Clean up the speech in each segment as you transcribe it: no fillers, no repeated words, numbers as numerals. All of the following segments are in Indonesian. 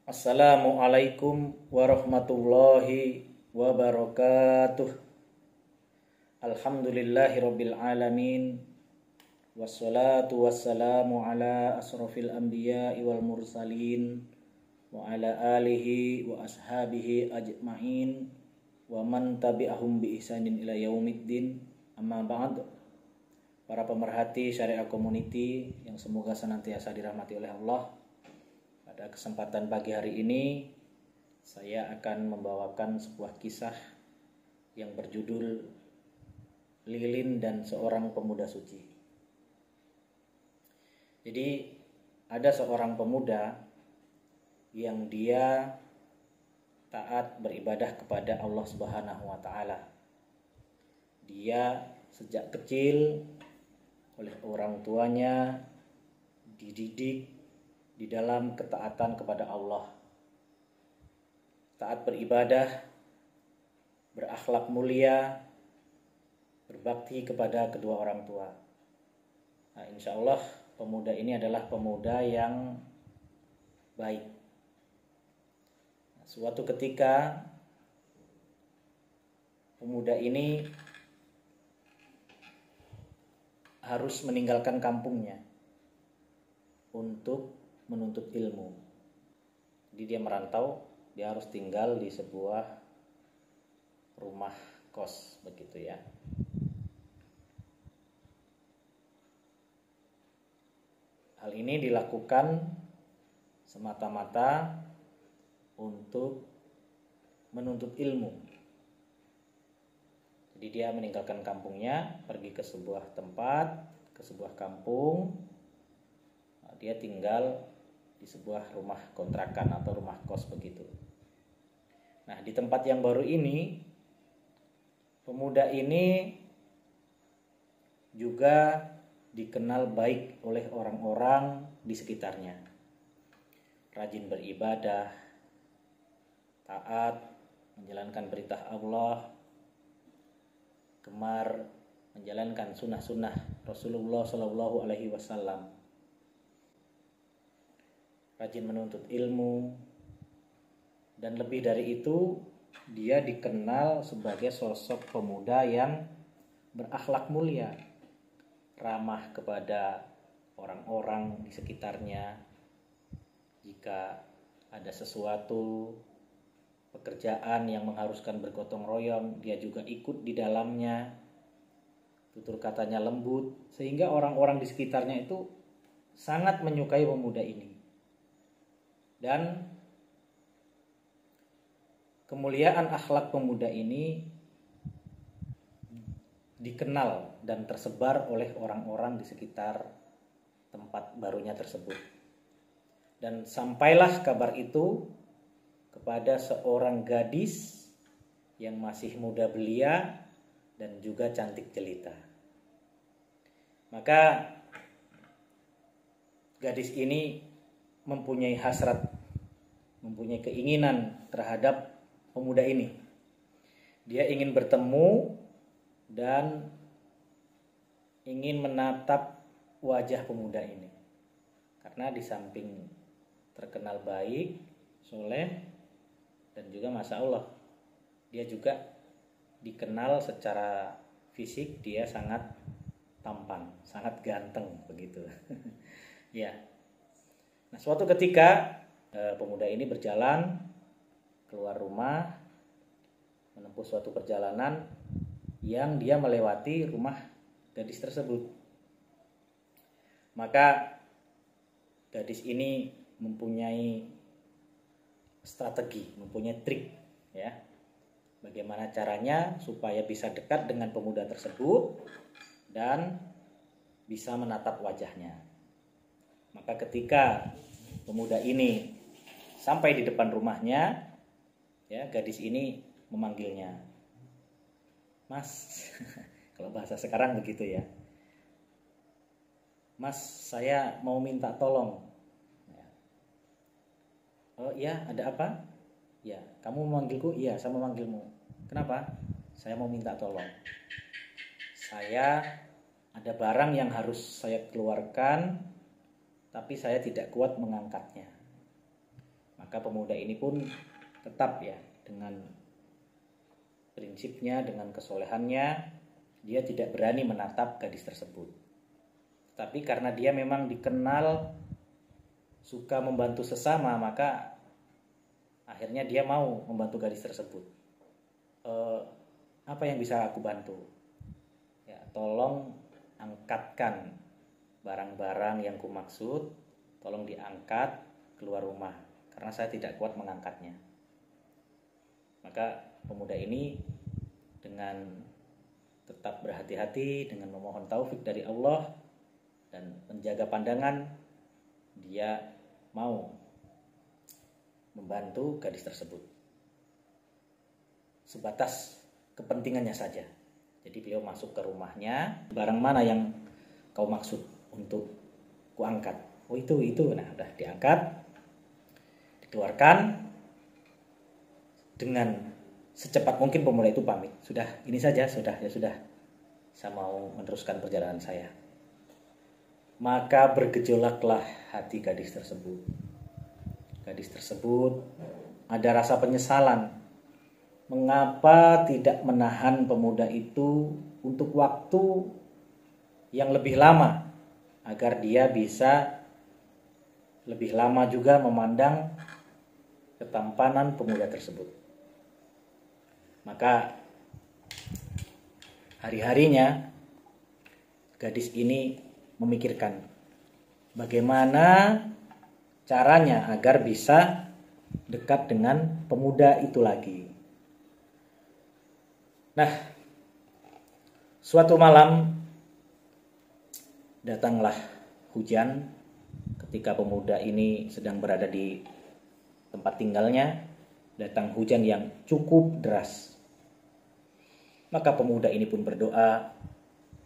Assalamualaikum warahmatullahi wabarakatuh. Alhamdulillahirabbil alamin. Wassalatu wassalamu ala asrofil anbiya'i wal mursalin wa ala alihi wa ashabihi ajma'in wa man tabi'ahum bi ihsanin ila yaumiddin. Amma ba'd. Para pemerhati Syariah Community yang semoga senantiasa dirahmati oleh Allah. Pada kesempatan pagi hari ini, saya akan membawakan sebuah kisah yang berjudul Lilin dan Seorang Pemuda Suci. Jadi, ada seorang pemuda yang dia taat beribadah kepada Allah Subhanahu wa Ta'ala. Dia sejak kecil oleh orang tuanya dididik di dalam ketaatan kepada Allah, taat beribadah, berakhlak mulia, berbakti kepada kedua orang tua. Nah, insya Allah pemuda ini adalah pemuda yang baik. Nah, suatu ketika pemuda ini harus meninggalkan kampungnya untuk menuntut ilmu. Jadi dia merantau, dia harus tinggal di sebuah rumah kos begitu ya. Hal ini dilakukan semata-mata untuk menuntut ilmu. Jadi dia meninggalkan kampungnya, pergi ke sebuah tempat, ke sebuah kampung. Dia tinggal di sebuah rumah kontrakan atau rumah kos begitu. Nah, di tempat yang baru ini, pemuda ini juga dikenal baik oleh orang-orang di sekitarnya. Rajin beribadah, taat, menjalankan perintah Allah, gemar menjalankan sunnah-sunnah Rasulullah SAW, rajin menuntut ilmu, dan lebih dari itu dia dikenal sebagai sosok pemuda yang berakhlak mulia, ramah kepada orang-orang di sekitarnya. Jika ada sesuatu pekerjaan yang mengharuskan bergotong royong, dia juga ikut di dalamnya. Tutur katanya lembut, sehingga orang-orang di sekitarnya itu sangat menyukai pemuda ini. Dan kemuliaan akhlak pemuda ini dikenal dan tersebar oleh orang-orang di sekitar tempat barunya tersebut. Dan sampailah kabar itu kepada seorang gadis yang masih muda belia dan juga cantik jelita. Maka gadis ini mempunyai hasrat, mempunyai keinginan terhadap pemuda ini. Dia ingin bertemu dan ingin menatap wajah pemuda ini. Karena di samping terkenal baik, soleh, dan juga masya Allah, dia juga dikenal secara fisik dia sangat tampan, sangat ganteng begitu. Ya. Nah, suatu ketika pemuda ini berjalan keluar rumah, menempuh suatu perjalanan yang dia melewati rumah gadis tersebut. Maka gadis ini mempunyai strategi, mempunyai trik ya. Bagaimana caranya supaya bisa dekat dengan pemuda tersebut dan bisa menatap wajahnya. Maka ketika pemuda ini sampai di depan rumahnya, ya, gadis ini memanggilnya, "Mas," kalau bahasa sekarang begitu ya. "Mas, saya mau minta tolong." "Oh iya, ada apa?" "Ya, kamu memanggilku?" "Iya, saya memanggilmu." "Kenapa?" "Saya mau minta tolong. Saya ada barang yang harus saya keluarkan, tapi saya tidak kuat mengangkatnya. Maka pemuda ini pun tetap ya dengan prinsipnya, dengan kesolehannya, dia tidak berani menatap gadis tersebut. Tapi karena dia memang dikenal suka membantu sesama, maka akhirnya dia mau membantu gadis tersebut. Apa yang bisa aku bantu? Ya, tolong angkatkan barang-barang yang kumaksud, tolong diangkat keluar rumah karena saya tidak kuat mengangkatnya. Maka pemuda ini dengan tetap berhati-hati, dengan memohon taufik dari Allah dan menjaga pandangan, dia mau membantu gadis tersebut sebatas kepentingannya saja. Jadi beliau masuk ke rumahnya, barang mana yang kau maksud untuk kuangkat? Oh itu, nah udah diangkat, dikeluarkan. Dengan secepat mungkin pemuda itu pamit. Sudah, ini saja, sudah, saya mau meneruskan perjalanan saya. Maka bergejolaklah hati gadis tersebut. Gadis tersebut ada rasa penyesalan. Mengapa tidak menahan pemuda itu untuk waktu yang lebih lama, agar dia bisa lebih lama juga memandang ketampanan pemuda tersebut. Maka hari-harinya gadis ini memikirkan bagaimana caranya agar bisa dekat dengan pemuda itu lagi. Nah, suatu malam datanglah hujan ketika pemuda ini sedang berada di tempat tinggalnya. Datang hujan yang cukup deras. Maka pemuda ini pun berdoa,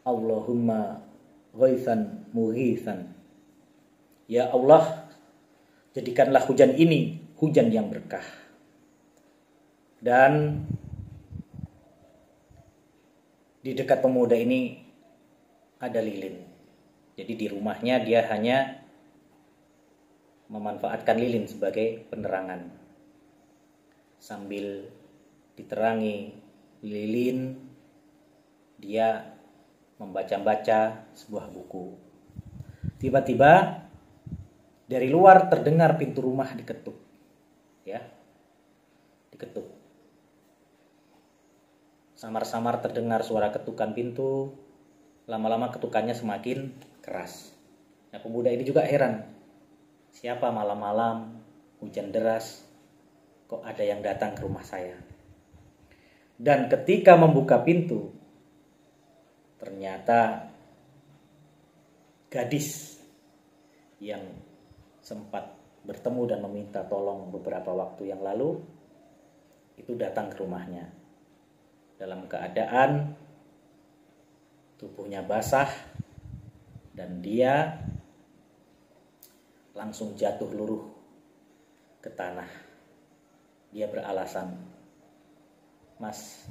Allahumma ghaithan mughithan. Ya Allah, jadikanlah hujan ini hujan yang berkah. Dan di dekat pemuda ini ada lilin. Jadi di rumahnya dia hanya memanfaatkan lilin sebagai penerangan. Sambil diterangi lilin, dia membaca-baca sebuah buku. Tiba-tiba dari luar terdengar pintu rumah diketuk. Ya. Diketuk. Samar-samar terdengar suara ketukan pintu. Lama-lama ketukannya semakin keras. Nah, pemuda ini juga heran. Siapa malam-malam hujan deras kok ada yang datang ke rumah saya? Dan ketika membuka pintu, ternyata gadis yang sempat bertemu dan meminta tolong beberapa waktu yang lalu itu datang ke rumahnya dalam keadaan tubuhnya basah dan dia langsung jatuh luruh ke tanah. Dia beralasan, Mas,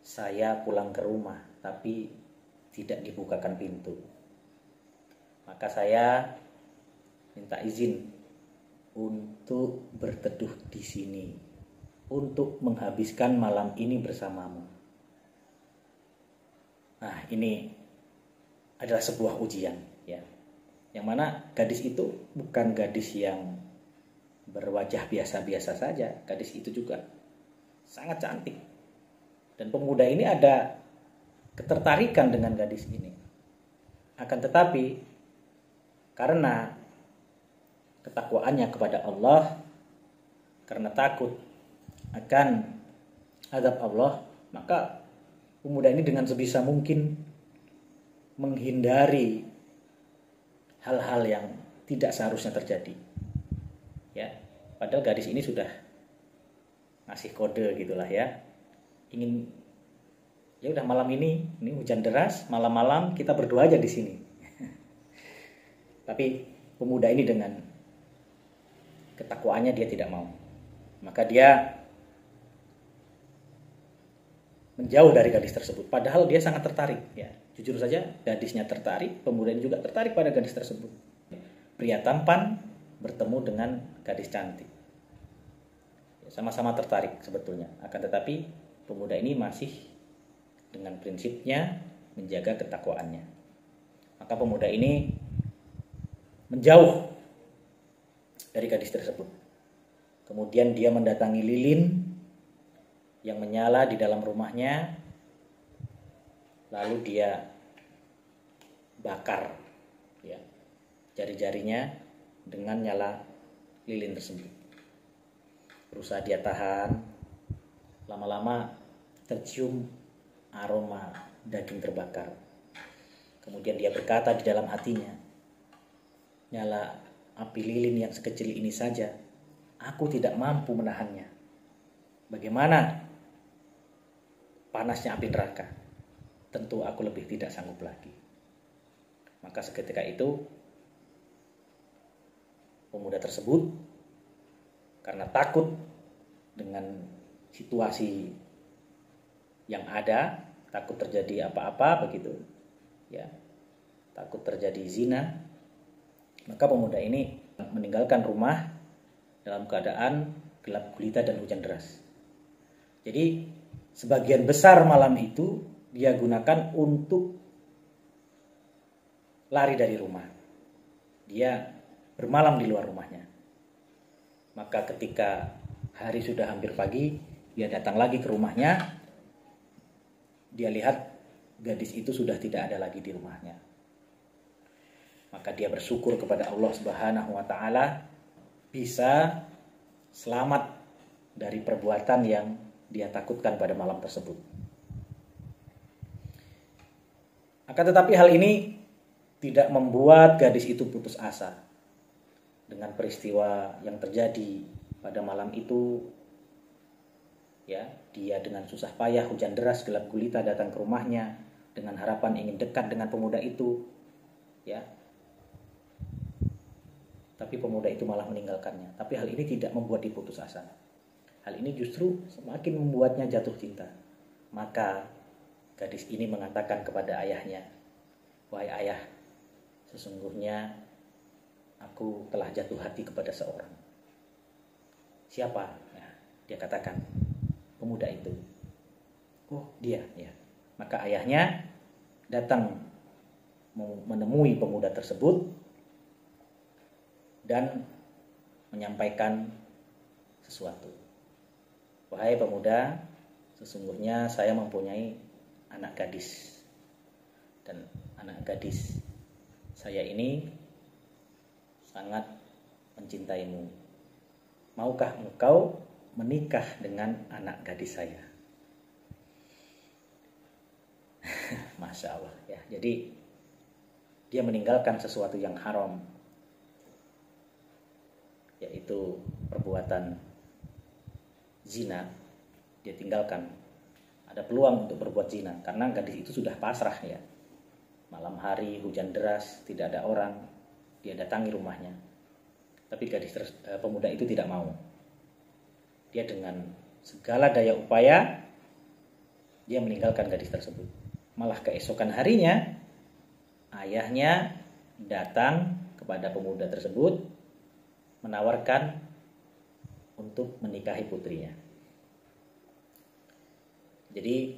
saya pulang ke rumah tapi tidak dibukakan pintu. Maka saya minta izin untuk berteduh di sini, untuk menghabiskan malam ini bersamamu. Nah, ini adalah sebuah ujian, ya. Yang mana gadis itu bukan gadis yang berwajah biasa-biasa saja. Gadis itu juga sangat cantik. Dan pemuda ini ada ketertarikan dengan gadis ini. Akan tetapi karena ketakwaannya kepada Allah, karena takut akan azab Allah, maka pemuda ini dengan sebisa mungkin menghindari hal-hal yang tidak seharusnya terjadi. Ya, padahal gadis ini sudah ngasih kode gitulah ya. Ingin ya udah malam ini hujan deras, malam-malam kita berdoa aja di sini. Tapi pemuda ini dengan ketakwaannya dia tidak mau. Maka dia menjauh dari gadis tersebut. Padahal dia sangat tertarik. Ya, jujur saja gadisnya tertarik, pemuda ini juga tertarik pada gadis tersebut. Pria tampan bertemu dengan gadis cantik. Sama-sama tertarik sebetulnya, akan tetapi pemuda ini masih dengan prinsipnya menjaga ketakwaannya. Maka pemuda ini menjauh dari gadis tersebut. Kemudian dia mendatangi lilin yang menyala di dalam rumahnya, lalu dia bakar ya jari-jarinya dengan nyala lilin tersebut. Berusaha dia tahan, lama-lama tercium aroma daging terbakar. Kemudian dia berkata di dalam hatinya, nyala api lilin yang sekecil ini saja, aku tidak mampu menahannya. Bagaimana panasnya api neraka? Tentu aku lebih tidak sanggup lagi. Maka seketika itu pemuda tersebut karena takut dengan situasi yang ada, takut terjadi apa-apa begitu, ya, takut terjadi zina, maka pemuda ini meninggalkan rumah dalam keadaan gelap gulita dan hujan deras. Jadi sebagian besar malam itu dia gunakan untuk lari dari rumah. Dia bermalam di luar rumahnya. Maka ketika hari sudah hampir pagi, dia datang lagi ke rumahnya. Dia lihat gadis itu sudah tidak ada lagi di rumahnya. Maka dia bersyukur kepada Allah Subhanahu wa taala bisa selamat dari perbuatan yang dia takutkan pada malam tersebut. Akan tetapi hal ini tidak membuat gadis itu putus asa. Dengan peristiwa yang terjadi pada malam itu, ya, dia dengan susah payah, hujan deras, gelap gulita datang ke rumahnya dengan harapan ingin dekat dengan pemuda itu, ya. Tapi pemuda itu malah meninggalkannya. Tapi hal ini tidak membuat dia putus asa. Hal ini justru semakin membuatnya jatuh cinta. Maka gadis ini mengatakan kepada ayahnya, "Wahai ayah, sesungguhnya aku telah jatuh hati kepada seorang." "Siapa?" Ya, dia katakan, "Pemuda itu." "Oh, dia." Ya. Maka ayahnya datang menemui pemuda tersebut dan menyampaikan sesuatu. "Wahai pemuda, sesungguhnya saya mempunyai anak gadis. Dan anak gadis saya ini sangat mencintaimu. Maukah engkau menikah dengan anak gadis saya?" Masya Allah ya. Jadi dia meninggalkan sesuatu yang haram, yaitu perbuatan zina. Dia tinggalkan. Ada peluang untuk berbuat zina karena gadis itu sudah pasrah ya. Malam hari hujan deras, tidak ada orang, dia datangi rumahnya. Tapi pemuda itu tidak mau. Dia dengan segala daya upaya dia meninggalkan gadis tersebut. Malah keesokan harinya ayahnya datang kepada pemuda tersebut menawarkan untuk menikahi putrinya. Jadi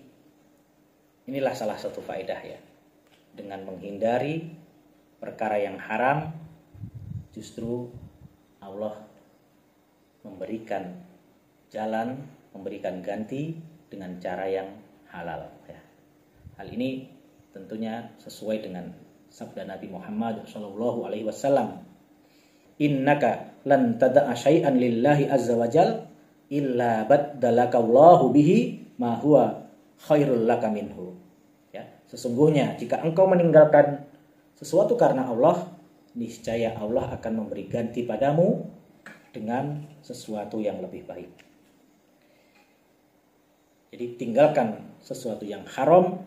inilah salah satu faedah ya. Dengan menghindari perkara yang haram, justru Allah memberikan jalan, memberikan ganti dengan cara yang halal ya. Hal ini tentunya sesuai dengan sabda Nabi Muhammad SAW. "Innaka lan tada'a syai'an lillahi azza wajal illa baddalaka Allahu bihi ma huwa khairul laka minhu." Ya, sesungguhnya jika engkau meninggalkan sesuatu karena Allah, niscaya Allah akan memberi ganti padamu dengan sesuatu yang lebih baik. Jadi tinggalkan sesuatu yang haram,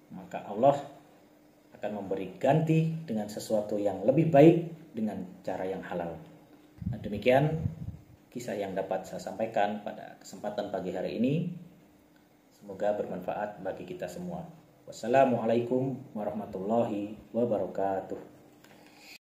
maka Allah akan memberi ganti dengan sesuatu yang lebih baik dengan cara yang halal. Nah, demikian kisah yang dapat saya sampaikan pada kesempatan pagi hari ini. Semoga bermanfaat bagi kita semua. Wassalamualaikum warahmatullahi wabarakatuh.